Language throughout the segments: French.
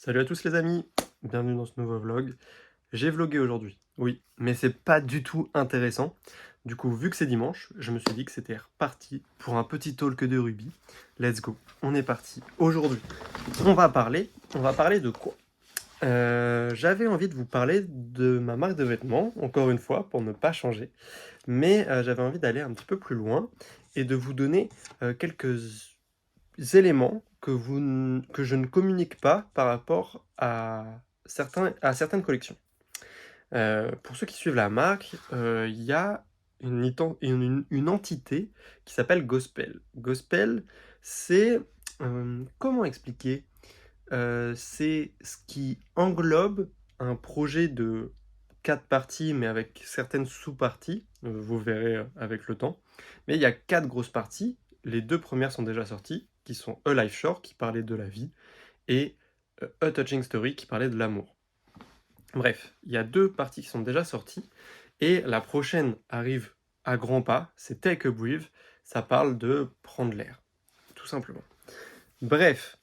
Salut à tous les amis, bienvenue dans ce nouveau vlog. J'ai vlogué aujourd'hui, oui, mais c'est pas du tout intéressant. Du coup, vu que c'est dimanche, je me suis dit que c'était reparti pour un petit talk de rugby. Let's go, on est parti. Aujourd'hui, on va parler de quoi? J'avais envie de vous parler de ma marque de vêtements, encore une fois, pour ne pas changer. Mais j'avais envie d'aller un petit peu plus loin et de vous donner quelques éléments que je ne communique pas par rapport à certaines collections. Pour ceux qui suivent la marque, il y a une entité qui s'appelle Gospel. Gospel, c'est, comment expliquer? C'est ce qui englobe un projet de 4 parties, mais avec certaines sous-parties, vous verrez, avec le temps. Mais il y a 4 grosses parties. Les 2 premières sont déjà sorties, qui sont A Life Short, qui parlait de la vie, et A Touching Story, qui parlait de l'amour. Bref, il y a 2 parties qui sont déjà sorties, et la prochaine arrive à grands pas, c'est Take a Breath, ça parle de prendre l'air, tout simplement. Bref,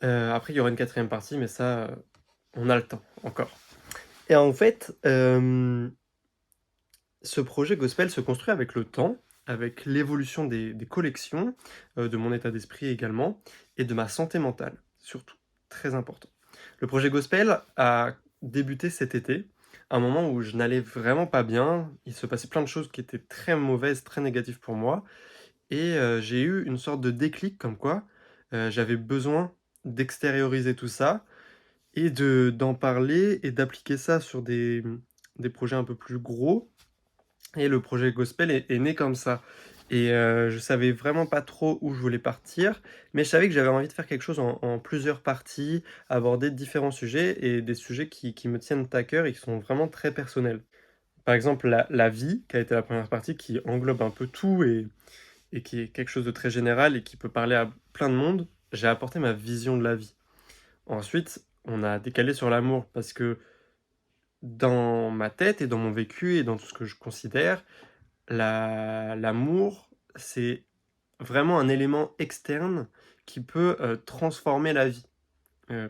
après il y aura une 4e partie, mais ça, on a le temps, encore. Et en fait, ce projet gospel se construit avec le temps, avec l'évolution des collections, de mon état d'esprit également, et de ma santé mentale, surtout. Très important. Le projet gospel a débuté cet été, un moment où je n'allais vraiment pas bien. Il se passait plein de choses qui étaient très mauvaises, très négatives pour moi. Et j'ai eu une sorte de déclic comme quoi j'avais besoin d'extérioriser tout ça et d'en parler et d'appliquer ça sur des projets un peu plus gros. Et le projet gospel est né comme ça. Et je savais vraiment pas trop où je voulais partir, mais je savais que j'avais envie de faire quelque chose en plusieurs parties, aborder différents sujets et des sujets qui me tiennent à cœur et qui sont vraiment très personnels. Par exemple, la vie, qui a été la première partie, qui englobe un peu tout et qui est quelque chose de très général et qui peut parler à plein de monde, j'ai apporté ma vision de la vie. Ensuite, on a décalé sur l'amour parce que dans ma tête et dans mon vécu et dans tout ce que je considère, l'amour, c'est vraiment un élément externe qui peut, transformer la vie,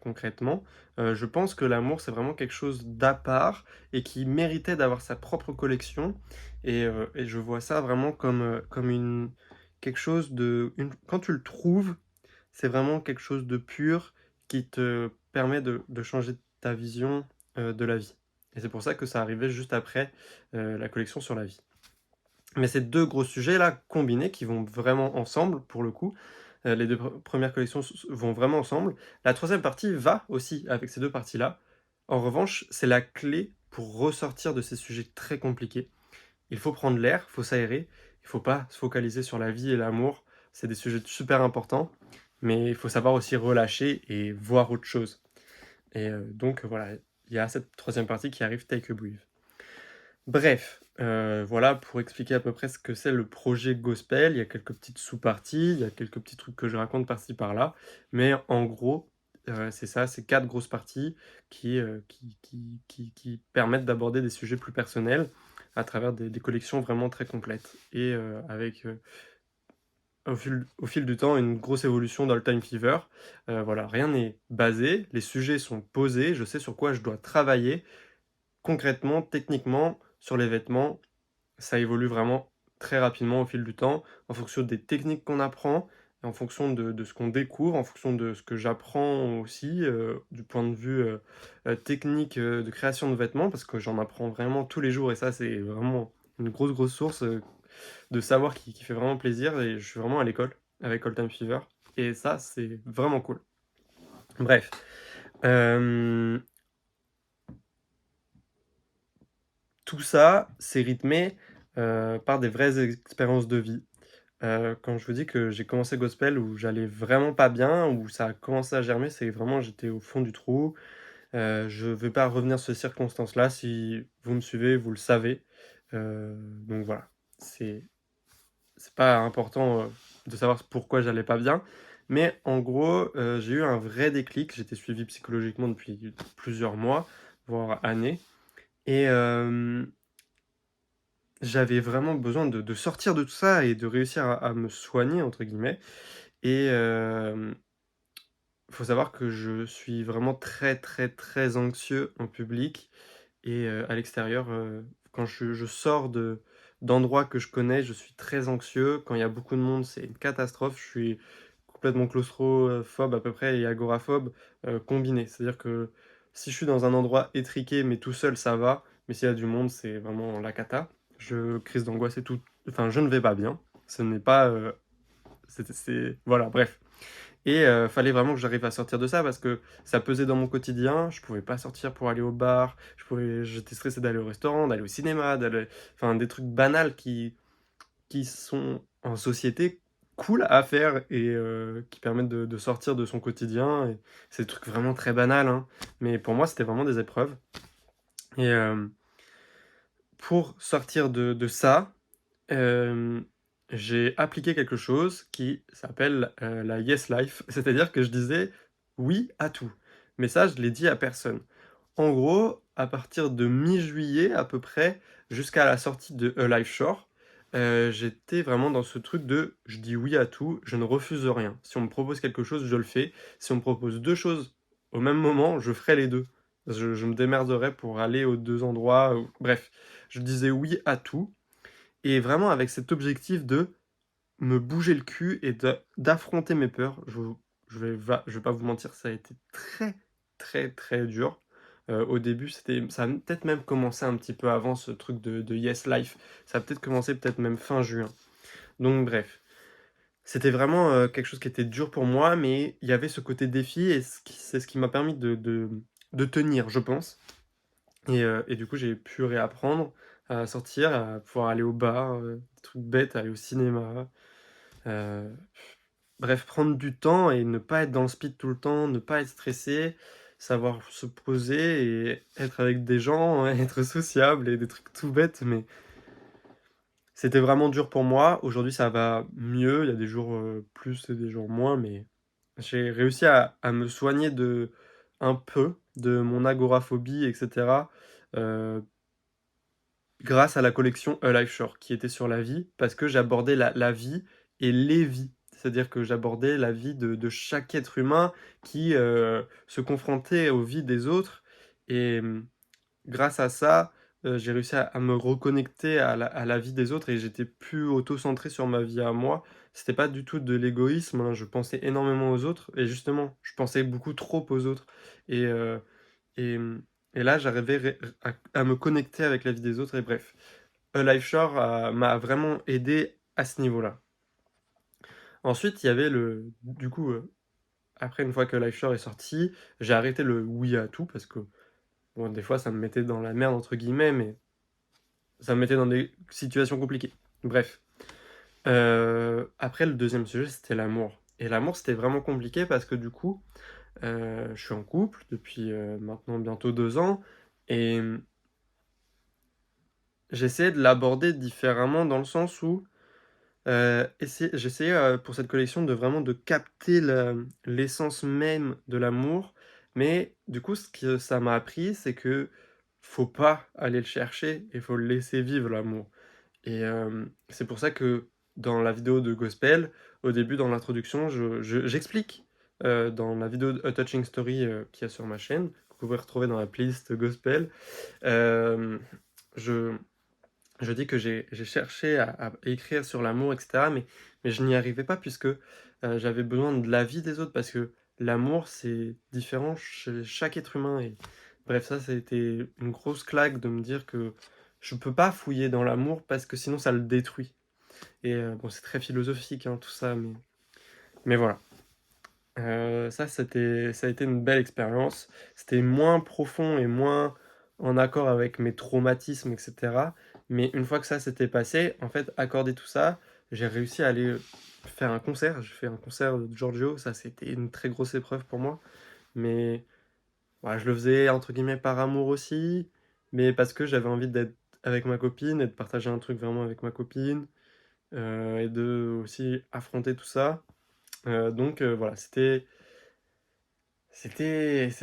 concrètement. Je pense que l'amour, c'est vraiment quelque chose d'à part et qui méritait d'avoir sa propre collection et je vois ça vraiment comme une quelque chose de une quand tu le trouves, c'est vraiment quelque chose de pur qui te permet de changer ta vision, de la vie et c'est pour ça que ça arrivait juste après, la collection sur la vie. Mais ces 2 gros sujets-là, combinés, qui vont vraiment ensemble, pour le coup, les 2 premières collections vont vraiment ensemble. La troisième partie va aussi avec ces 2 parties-là. En revanche, c'est la clé pour ressortir de ces sujets très compliqués. Il faut prendre l'air, il faut s'aérer, il faut pas se focaliser sur la vie et l'amour. C'est des sujets super importants, mais il faut savoir aussi relâcher et voir autre chose. Et donc voilà, il y a cette troisième partie qui arrive, Take a Breath. Bref, voilà pour expliquer à peu près ce que c'est le projet gospel. Il y a quelques petites sous-parties, il y a quelques petits trucs que je raconte par-ci par-là, mais en gros, c'est ça, c'est 4 grosses parties qui permettent d'aborder des sujets plus personnels à travers des collections vraiment très complètes et avec, au fil du temps, une grosse évolution dans le time fever. Voilà, rien n'est basé, les sujets sont posés, je sais sur quoi je dois travailler concrètement, techniquement, sur les vêtements. Ça évolue vraiment très rapidement au fil du temps, en fonction des techniques qu'on apprend, et en fonction de ce qu'on découvre, en fonction de ce que j'apprends aussi, du point de vue, technique, de création de vêtements, parce que j'en apprends vraiment tous les jours et ça, c'est vraiment une grosse, grosse source, de savoir qui fait vraiment plaisir et je suis vraiment à l'école avec All Time Fever et ça, c'est vraiment cool. Bref, hem, tout ça, c'est rythmé, par des vraies expériences de vie. Quand je vous dis que j'ai commencé gospel où j'allais vraiment pas bien, où ça a commencé à germer, c'est vraiment j'étais au fond du trou. Je vais pas revenir sur ces circonstances-là. Si vous me suivez, vous le savez. Donc voilà, c'est c'est pas important, de savoir pourquoi j'allais pas bien. Mais en gros, j'ai eu un vrai déclic. J'étais suivi psychologiquement depuis plusieurs mois, voire années et j'avais vraiment besoin de sortir de tout ça et de réussir à «me soigner» entre guillemets et faut savoir que je suis vraiment très, très, très anxieux en public et à l'extérieur, quand je sors d'endroits que je connais, je suis très anxieux. Quand il y a beaucoup de monde, c'est une catastrophe. Je suis complètement claustrophobe à peu près et agoraphobe, combiné. C'est-à-dire que si je suis dans un endroit étriqué, mais tout seul, ça va, mais s'il y a du monde, c'est vraiment la cata. Crise d'angoisse et tout, enfin, je ne vais pas bien. Ce n'est pas, c'est voilà, bref. Et fallait vraiment que j'arrive à sortir de ça parce que ça pesait dans mon quotidien. Je pouvais pas sortir pour aller au bar. J'étais stressé d'aller au restaurant, d'aller au cinéma, enfin des trucs banals qui sont en société cool à faire et qui permettent de sortir de son quotidien. Et c'est des trucs vraiment très banals, hein. Mais pour moi, c'était vraiment des épreuves. Et pour sortir de ça, Hem, j'ai appliqué quelque chose qui s'appelle, la Yes Life. C'est-à-dire que je disais «oui» à tout. Mais ça, je l'ai dit à personne. En gros, à partir de mi-juillet à peu près, jusqu'à la sortie de A Life Shore, j'étais vraiment dans ce truc de: «Je dis oui à tout, je ne refuse rien. Si on me propose quelque chose, je le fais. Si on me propose 2 choses au même moment, je ferai les 2. Je me démerderai pour aller aux 2 endroits, ou bref, je disais oui à tout et vraiment avec cet objectif de me bouger le cul et d'affronter mes peurs. Je vais pas vous mentir, ça a été très, très, très dur. Au début, ça a peut-être même commencé un petit peu avant ce truc de Yes Life. Ça a peut-être commencé peut-être même fin juin. Donc bref, c'était vraiment quelque chose qui était dur pour moi, mais il y avait ce côté défi et c'est ce qui m'a permis de tenir, je pense. Et du coup, j'ai pu réapprendre à sortir, à pouvoir aller au bar, des trucs bêtes, aller au cinéma, heu, bref, prendre du temps et ne pas être dans le speed tout le temps, ne pas être stressé, savoir se poser et être avec des gens, être sociable et des trucs tout bêtes, mais c'était vraiment dur pour moi. Aujourd'hui, ça va mieux, il y a des jours, plus et des jours moins, mais j'ai réussi à me soigner un peu de mon agoraphobie et cetera, heu grâce à la collection A Life Shore, qui était sur la vie, parce que j'abordais la vie et les vies. C'est-à-dire que j'abordais la vie de chaque être humain qui, se confrontait aux vies des autres et grâce à ça, j'ai réussi à me reconnecter à la vie des autres et j'étais plus auto-centré sur ma vie à moi. C'était pas du tout de l'égoïsme, hein, je pensais énormément aux autres et justement, je pensais beaucoup trop aux autres et et et là, j'arrivais à me connecter avec la vie des autres et bref. LifeShore m'a vraiment aidé à ce niveau-là. Ensuite, il y avait du coup, après une fois que LifeShore est sorti, j'ai arrêté le «oui» à tout parce que, bon, des fois, ça me mettait dans la «merde» entre guillemets, mais ça me mettait dans des situations compliquées. Bref, après le deuxième sujet, c'était l'amour et l'amour, c'était vraiment compliqué parce que du coup, je suis en couple depuis, maintenant bientôt 2 ans et j'essayais de l'aborder différemment dans le sens où, j'essayais, pour cette collection de capter l'essence même de l'amour, mais du coup, ce que ça m'a appris, c'est que faut pas aller le chercher et faut le laisser vivre l'amour et c'est pour ça que dans la vidéo de Gospel, au début, dans l'introduction, j'explique, dans la vidéo A Touching Story, qu'il y a sur ma chaîne, que vous pouvez retrouver dans la playlist Gospel, hem, je je dis que j'ai cherché à écrire sur l'amour et cetera, mais je n'y arrivais pas puisque, j'avais besoin de l'avis des autres parce que l'amour, c'est différent chez chaque être humain et bref, ça a été une grosse claque de me dire que je peux pas fouiller dans l'amour parce que sinon ça le détruit et bon, c'est très philosophique, hein, tout ça, mais voilà. Ça a été une belle expérience. C'était moins profond et moins en accord avec mes traumatismes et cetera. Mais une fois que ça s'était passé, en fait, accordé tout ça, j'ai réussi à aller, faire un concert. J'ai fait un concert de Giorgio, ça c'était une très grosse épreuve pour moi. Mais voilà, je le faisais entre guillemets «par amour» aussi, mais parce que j'avais envie d'être avec ma copine et de partager un truc vraiment avec ma copine, et de aussi affronter tout ça. Donc voilà, c'était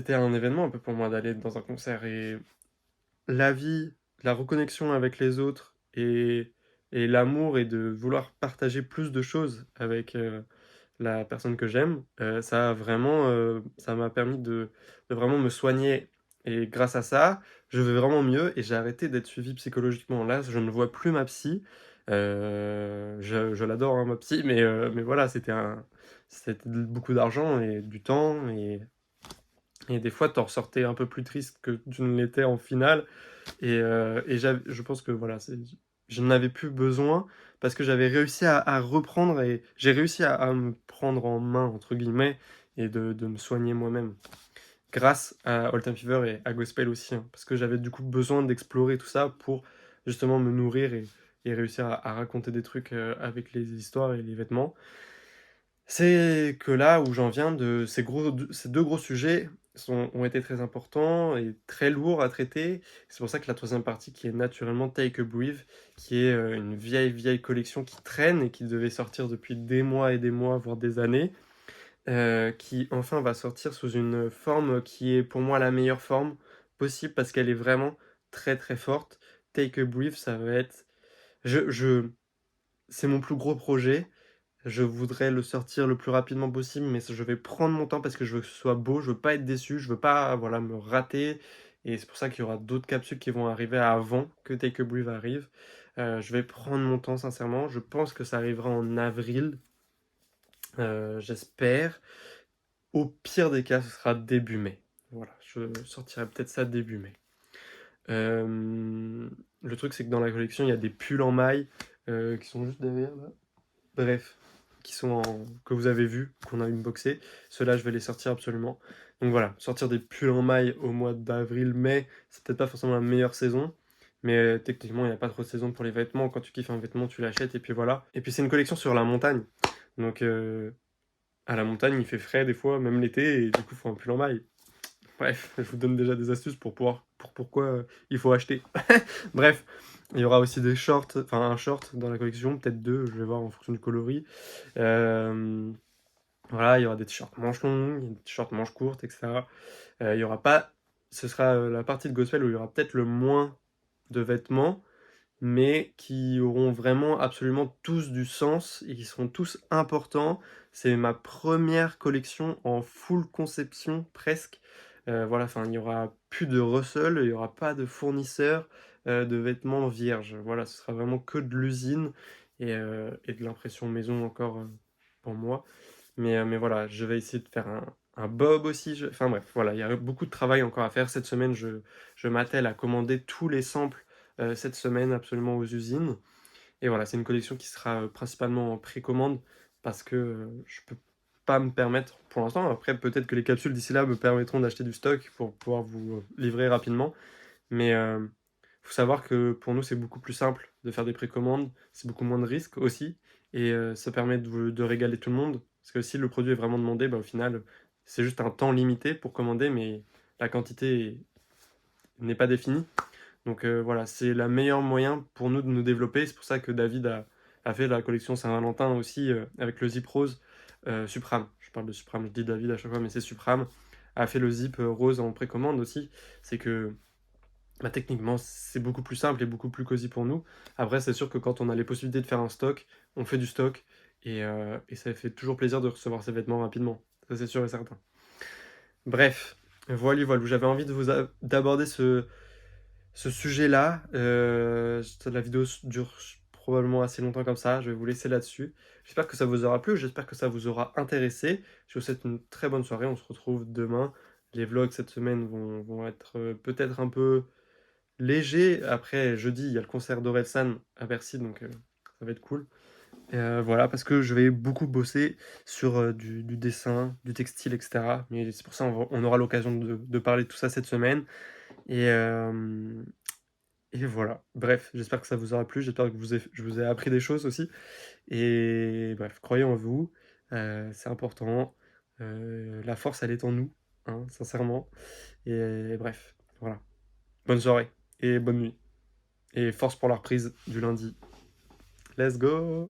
un événement un peu pour moi d'aller dans un concert et la vie, la reconnexion avec les autres et l'amour et de vouloir partager plus de choses avec, la personne que j'aime, ça m'a permis de vraiment me soigner et grâce à ça, je vais vraiment mieux et j'ai arrêté d'être suivi psychologiquement. Là, je ne vois plus ma psy, je l'adore, hein, ma psy, mais voilà, c'était beaucoup d'argent et du temps et des fois, tu en ressortais un peu plus triste que tu ne l'étais en finale et je pense que voilà, je n'en avais plus besoin parce que j'avais réussi à reprendre et j'ai réussi à me prendre en main, entre guillemets, et de me soigner moi-même. Grâce à All Time Fever et à Gospel aussi, hein, parce que j'avais du coup besoin d'explorer tout ça pour justement me nourrir et réussir à raconter des trucs avec les histoires et les vêtements. C'est que là où j'en viens ces deux gros sujets ont été très importants et très lourds à traiter. C'est pour ça que la troisième partie, qui est naturellement Take a Breathe, qui est une vieille, vieille collection qui traîne et qui devait sortir depuis des mois et des mois, voire des années, qui enfin va sortir sous une forme qui est pour moi la meilleure forme possible parce qu'elle est vraiment très très forte. Take a Breathe, ça va être... C'est mon plus gros projet. Je voudrais le sortir le plus rapidement possible, mais je vais prendre mon temps parce que je veux que ce soit beau, je veux pas être déçu, je veux pas voilà, me rater. Et c'est pour ça qu'il y aura d'autres capsules qui vont arriver avant que Take a Breathe arrive. Je vais prendre mon temps sincèrement. Je pense que ça arrivera en avril, j'espère. Au pire des cas, ce sera début mai. Voilà, je sortirai peut-être ça début mai. Le truc, c'est que dans la collection, il y a des pulls en maille qui sont juste derrière là. Bref, que vous avez vu, qu'on a unboxé. Ceux-là, je vais les sortir absolument. Donc voilà, sortir des pulls en maille au mois d'avril, mai, c'est peut-être pas forcément la meilleure saison. Mais techniquement, il n'y a pas trop de saison pour les vêtements. Quand tu kiffes un vêtement, tu l'achètes et puis voilà. Et puis c'est une collection sur la montagne. Donc à la montagne, il fait frais des fois, même l'été, et du coup, il faut un pull en maille. Bref, je vous donne déjà des astuces pour pourquoi il faut acheter. Bref, il y aura aussi des shorts, enfin un short dans la collection, peut-être deux, je vais voir en fonction du coloris. Euh, voilà, il y aura des t-shirts manches longues, des t-shirts manches courtes, etc. Il y aura pas, ce sera la partie de gospel où il y aura peut-être le moins de vêtements, mais qui auront vraiment absolument tous du sens et qui seront tous importants. C'est ma première collection en full conception presque. Voilà, enfin, il n'y aura plus de Russell, il n'y aura pas de fournisseur de vêtements vierges. Voilà, ce sera vraiment que de l'usine et de l'impression maison encore pour moi. Mais voilà, je vais essayer de faire un bob aussi. Enfin bref, voilà, il y a beaucoup de travail encore à faire. Cette semaine, je m'attelle à commander tous les samples cette semaine absolument aux usines. Et voilà, c'est une collection qui sera principalement en précommande parce que je peux pas me permettre pour l'instant. Après, peut-être que les capsules d'ici là me permettront d'acheter du stock pour pouvoir vous livrer rapidement. Mais faut savoir que pour nous, c'est beaucoup plus simple de faire des précommandes. C'est beaucoup moins de risques aussi. Et ça permet de régaler tout le monde. Parce que si le produit est vraiment demandé, bah, au final, c'est juste un temps limité pour commander, mais la quantité n'est pas définie. Donc voilà, c'est le meilleur moyen pour nous de nous développer. C'est pour ça que David a fait la collection Saint-Valentin aussi avec le zip rose Supram. Je parle de Supram, je dis David à chaque fois, mais c'est Supram. A fait le zip rose en précommande aussi. C'est que bah, techniquement, c'est beaucoup plus simple et beaucoup plus cosy pour nous. Après, c'est sûr que quand on a les possibilités de faire un stock, on fait du stock et ça fait toujours plaisir de recevoir ces vêtements rapidement. Ça, c'est sûr et certain. Bref, voilà, j'avais envie d'aborder ce sujet-là. La vidéo dure probablement assez longtemps comme ça. Je vais vous laisser là-dessus. J'espère que ça vous aura plu. J'espère que ça vous aura intéressé. Je vous souhaite une très bonne soirée. On se retrouve demain. Les vlogs cette semaine vont être peut-être un peu légers. Après, jeudi, il y a le concert d'Orelsan à Bercy, donc ça va être cool. Voilà, parce que je vais beaucoup bosser sur du dessin, du textile, etc. Mais c'est pour ça on aura l'occasion de parler de tout ça cette semaine. Et, euh, et voilà. Bref, j'espère que ça vous aura plu. J'espère que je vous ai appris des choses aussi. Et bref, croyez en vous. C'est important. La force, elle est en nous, hein, sincèrement. Et bref, voilà. Bonne soirée et bonne nuit. Et force pour la reprise du lundi. Let's go!